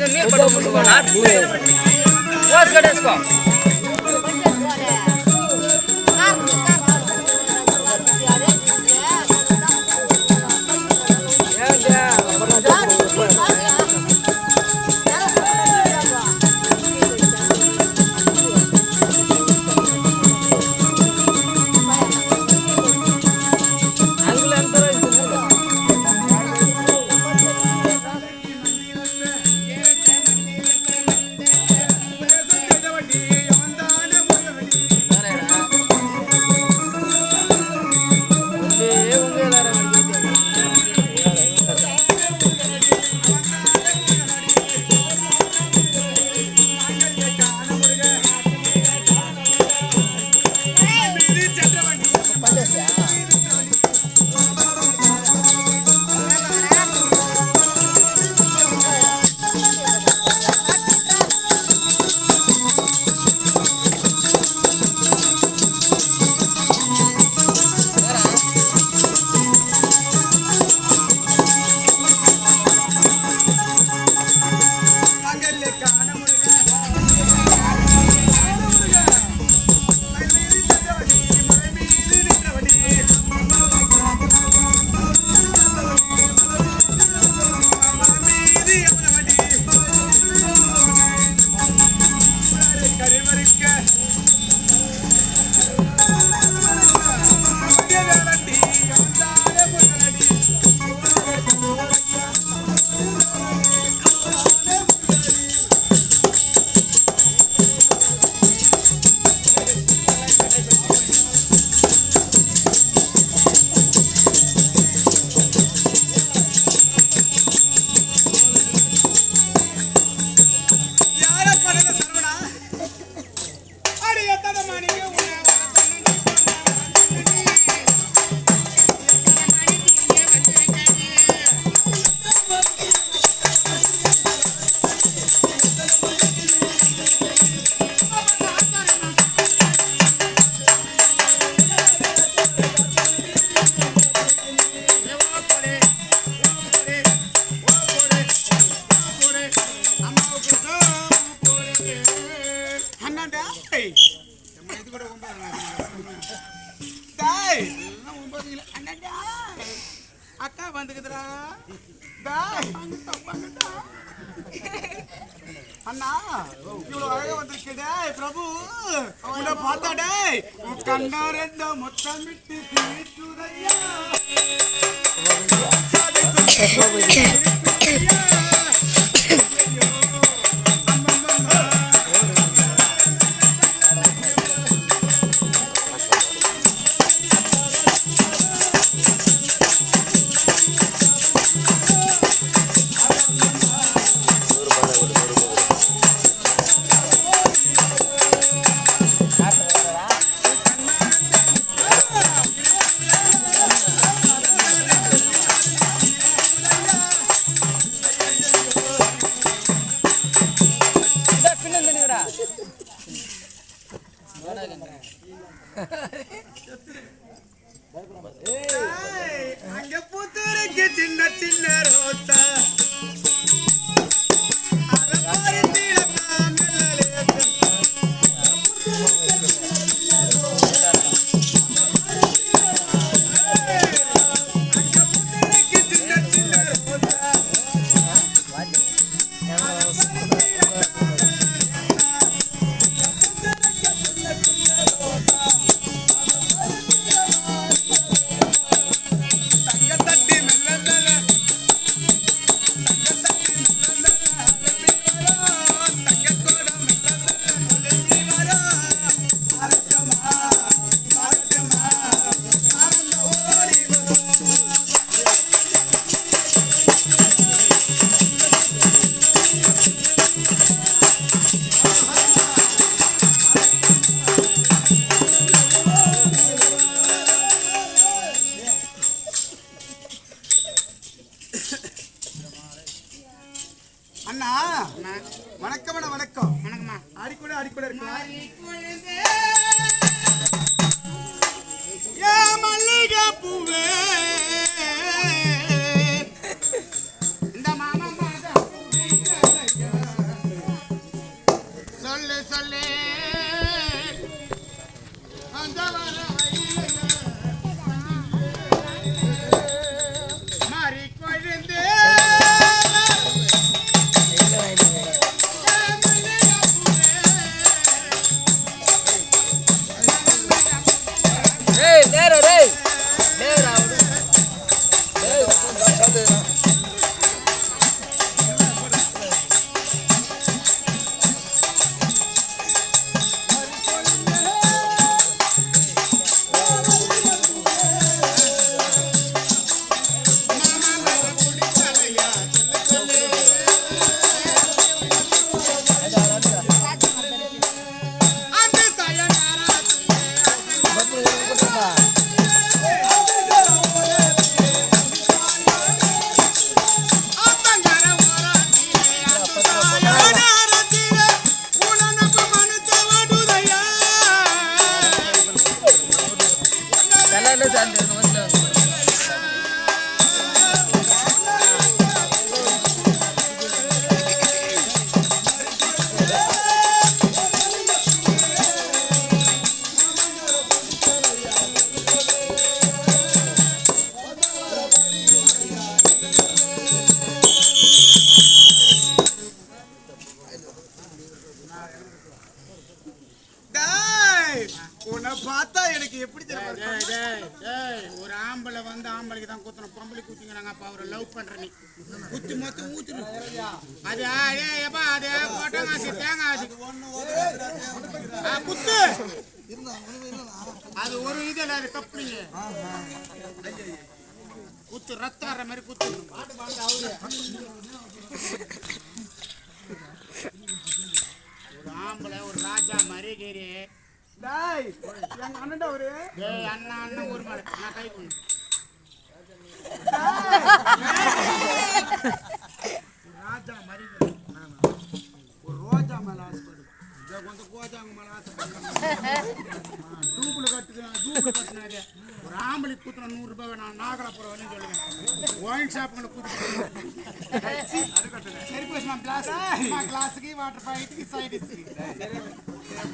ನೀರು ಪಡ್ಕೊಂಡು ಕಡೆಸ್ಕೊ அக்கா வந்துக்குதுடா அண்ணா இவ்வளவு அழகா வந்திருக்கே பிரபு உன்னை பார்த்தாடே கண்ணாரெந்த மொத்தம் விட்டு அங்க பூத்துருக்கு சின்ன சின்ன ரோசா அண்ணா வணக்கம் அண்ணா வணக்கம் வணக்கம்மா அடிக்கூட இருக்கு ஏ மல்லிகை பூவே இந்த மாமா தான் குத்துன பொம்பளை குத்திங்கிறாங்க அப்ப அவரை லவ் பண்ற நீ குத்தி மொத்தம் ஊத்துரு அது ஏப்பா அது போட்டாங்க தேங்காய் குத்து அது ஒரு இது அது தப்புங்க குத்து ரத்தம் வர்ற மாதிரி குத்து ஒரு ஆம்பளை ஒரு ராஜா மாதிரி கேரி எங்க அண்ணன் ஒரு அண்ணா அண்ணன் ஒரு மாடு நான் கை கொண்டு ராஜா மாதிரி ஒரு ரோஜா மேல ஆசைப்படு கொஞ்சம் கோஜாங்க மேல ஆசைப்படு டூப்புல கட்டுனாங்க ஒரு ஆம்பளை குத்துன 100 ரூபாய் நான் நாகலாபுரம் வரேன்னு சொல்லுவேன் ஒயின் ஷாப்புங்களை கூட்டிட்டு சரி போச்சு நான் கிளாஸுக்கு வாட்டர் பாக்கெட்டுக்கு சைடு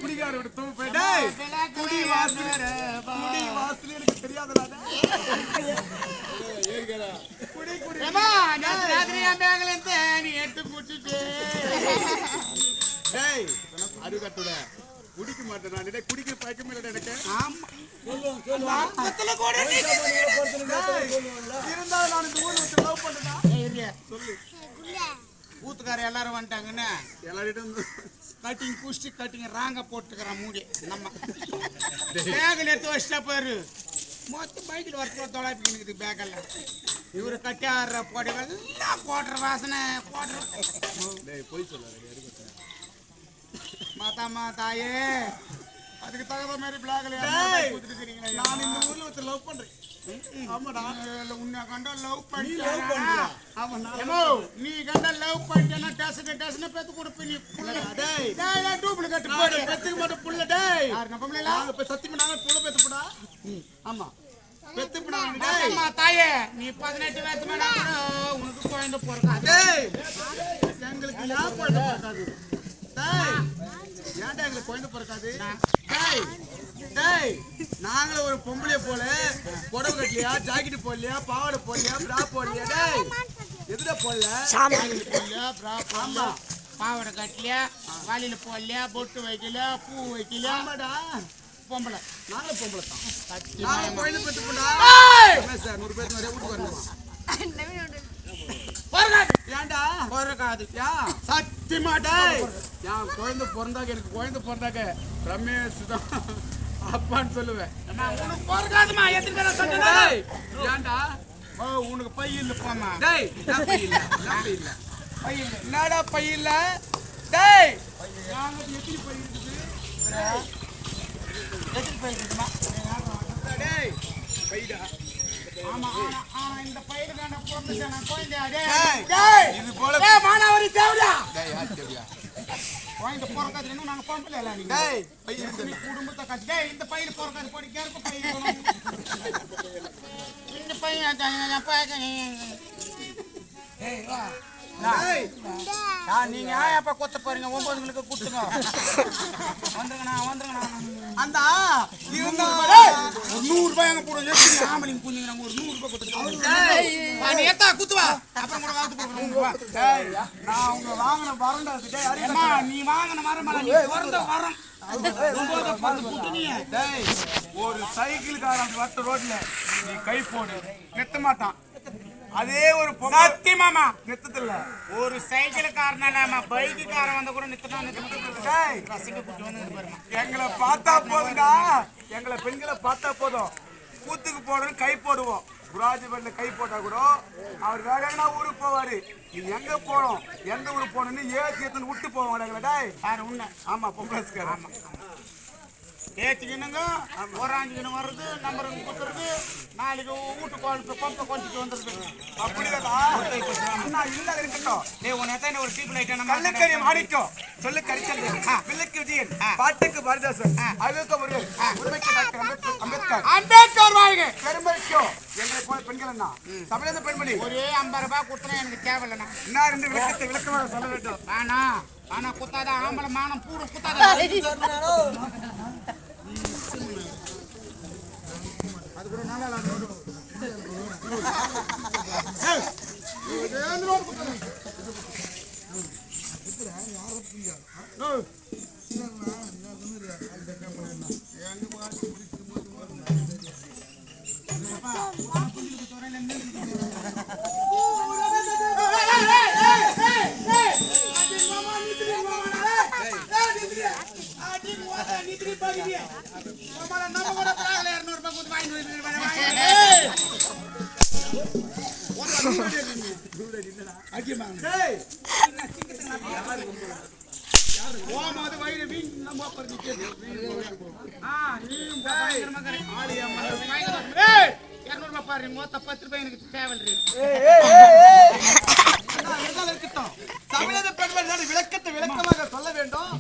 குடிகாரோட தூக்கு போயிட்டு குடி வாசல் எனக்கு தெரியாதடா குடி குடி ராத்திரி என் பேங்க்ல இருந்து நீ எடுத்து குடிச்சிட்டு டேய் அருகட்டுட குடிக்க மாட்டேன் நான் குடிக்கிற பழக்கம் இல்லை எனக்கு ஆமா இருந்தாலும் நான் இந்த ஊர்ல வச்சு லவ் பண்ணேன் சொல்லு ஊத்துக்கார எல்லாரும் வந்துட்டாங்கன்னு எல்லார்கிட்டும் கட்டிங் குஷ்டி கட்டிங் ராங்க போட்டுக்கிறான் மூடி நம்ம பேக்கில் எடுத்து வச்சுட்டா பாரு மொத்தம் பைக்கில் வரத்துல தொலைப்பிக்கிட்டு பேக்கெல்லாம் இவரு கட்டி ஆடுற போடுவெல்லாம் போடுற வாசனை போடுற போய் சொல்லாத மாதாமா தாயே அதுக்கு தகுந்த மாதிரி பிளாக்ல நான் இந்த ஊர்ல வச்சு லவ் பண்றேன் ஆமாடா உன்னை கண்ட லவ் நீ லவ் பண்ற நீ கண்ட லவ் பண்ணிட்டேன்னா டேசன் பெத்து கொடுப்ப நீ புள்ள டூப்ல கட்டு போடு பெத்துக்க மாட்டேன் புள்ள டேய் யார் நம்ம பிள்ளைல இப்ப சத்தியமா நாங்க புள்ள பெத்துப்படா ஆமா பெத்துப்படா டேய் அம்மா தாயே நீ 18 வயசு மேல உனக்கு குழந்தை பிறக்காது டேய் எங்களுக்கு யார் குழந்தை பிறக்காது டேய் ஏன்டா எங்களுக்கு குழந்தை பிறக்காது டேய் டேய் நாங்களே ஒரு பொம்பளைய போல புடவை கட்டலையா ஜாக்கெட் போடலையா பாவாடை போடலையா பிரா போடலையா டேய் எதுல போடல போடலையா பிரா ஆமா பாவாடை கட்டலையா வாலியில போடலையா பொட்டு வைக்கல பூ வைக்கல ஆமாடா பொம்பளை நாங்களே பொம்பளை தான் நாங்களே குழந்தை பெத்துப்படா சார் 100 பேருக்கு நிறைய வீட்டுக்கு வரணுமா ஏன்டா பிறக்காது சத்தியமா டேய் என் குழந்தை பிறந்தாக்க எனக்கு குழந்தை பிறந்தாக்க ரமேஷ் தான் அப்பான்னு சொல்லுவேன் உனக்கு பிறக்காதுமா எத்தனை சொன்னேன் ஏன்டா உனக்கு பை இல்ல போமா டேய் பை இல்ல பை இல்ல என்னடா பை இல்ல டேய் எத்தனை பை இருக்குது எத்தனை பை இருக்குமா டேய் பைடா ஆமா ஆனா இந்த பையனுக்கான பிறந்துட்டான குழந்தை டேய் இது போல மானாவரி தேவடா டேய் யார் தேவயா குழந்தை பிறக்காது இன்னும் நாங்க பம்பல இல்ல நீங்க டேய் பை இருக்கு குடும்பத்தை கட்டி டேய் இந்த பையன் பிறக்காது போடி கேர்ப்பு பையன் இந்த பையன் ஏய் வா நீங்க எப்ப கொத்த போறீங்க 9 மணிக்கு கூட்டுங்க வந்துருங்கண்ணா அந்த இருந்தா 100 ரூபாய் எங்க கூட ஏத்தி ஆம்பளைங்க குஞ்சிங்க நாங்க ஒரு 100 ரூபாய் கொடுத்துட்டு நீ ஏத்தா குத்துவா அப்புறம் கூட வாத்து போறோம் டேய் நான் உங்க வாங்குன வரண்டா டேய் அம்மா நீ வாங்குன மரமா நீ பிறந்த வரம் 9 10 குட்டினியே டேய் ஒரு சைக்கிள்காரன் வட்ட ரோட்ல நீ கை போடு நிறுத்த மாட்டான் அதே ஒரு சத்தியமாமா நிறுத்ததில்ல ஒரு சைக்கிள்காரனால பைக்குக்காரன் வந்த கூட நிறுத்த ரசிக்க குட்டி வந்து பாருமா எங்களை பார்த்தா போதும்டா எங்களை பெண்களை பார்த்தா போதும் கூத்துக்கு போடணும் கை போடுவோம் குராஜிபேட்ல கை போட்டா கூட அவர் வேற எங்கன்னா ஊருக்கு போவாரு நீ எங்க போனோம் எந்த ஊருக்கு போகணும்னு ஏத்தி விட்டு போவாங்க டேய் யாரு உன்ன ஆமா பொம்பளைஸ்கார ஆமா ஏத்திக்கணுங்க ஓராஞ்சிக்கணும் வர்றது நம்பருக்கு குத்துறது நாளைக்கு வீட்டு குழம்பு பம்பை குழச்சிட்டு வந்துருது அப்படிதாடா அண்ணா இல்ல இருக்கட்டும் டேய் உன்னை எத்தனை ஒரு டீப் லைட் நம்ம கல்லுக்கறி மாணிக்கம் சொல்லு கரிச்சந்திரன் வில்லுக்கு விஜயன் பாட்டுக்கு பாரதாசன் அழுக்க முருகன் உரிமைக்கு டாக்டர் அம்பேத்கர் வாழ்க பெருமைக்கும் எங்களை போல பெண்கள் என்ன தமிழக பெண்மணி ஒரே 50 ரூபாய் குத்துனா எனக்கு தேவையில்லைண்ணா இன்னும் 2 விளக்கமாக சொல்ல வேண்டும் ஆனா ஆனா குத்தாத ஆம்பளை மானம் பூடு குத்தாத அது கூட நல்லா நம்ம கூட பரவாயில்ல 200 ரூபாய் கொடுத்து வாங்கி போகும்போது வயிறு வீண் நம்ம பாரு மொத்த 10 ரூபாய் எனக்கு தேவையில்லை இருக்கட்டும். தமிழக பெண்கள் விளக்கத்தை விளக்கமாக சொல்ல வேண்டும்.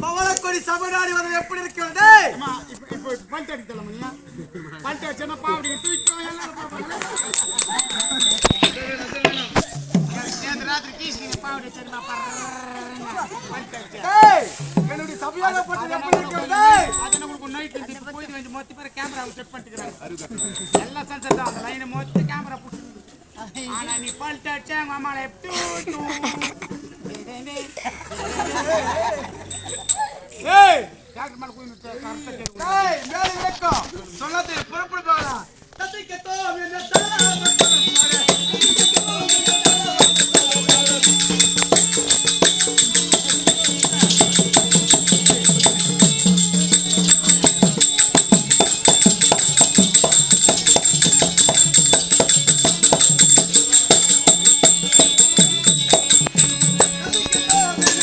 பவளக்கொடி சபநாடி வந்து எப்படி இருக்கிறது? இப்போ பல்ட் அடிக்கலாம் பல்ட் அடிச்சா பாவடி தூக்கி ராத்திரி கீசிங்க பாவடி தெரியுமா என்னுடைய சபையாக போட்டு எப்படி இருக்கிறது? அதனை உங்களுக்கு நைட் போய் வந்து மொத்த பேர் கேமரா செட் பண்ணிக்கிறாங்க எல்லாம் சென்சர் தான் அந்த லைனை மொத்த கேமரா பிடிச்சி ஆனா நீ பல்ட் அடிச்சா எங்க அம்மாவை சொல்லாத புறப்படு போகலாம்.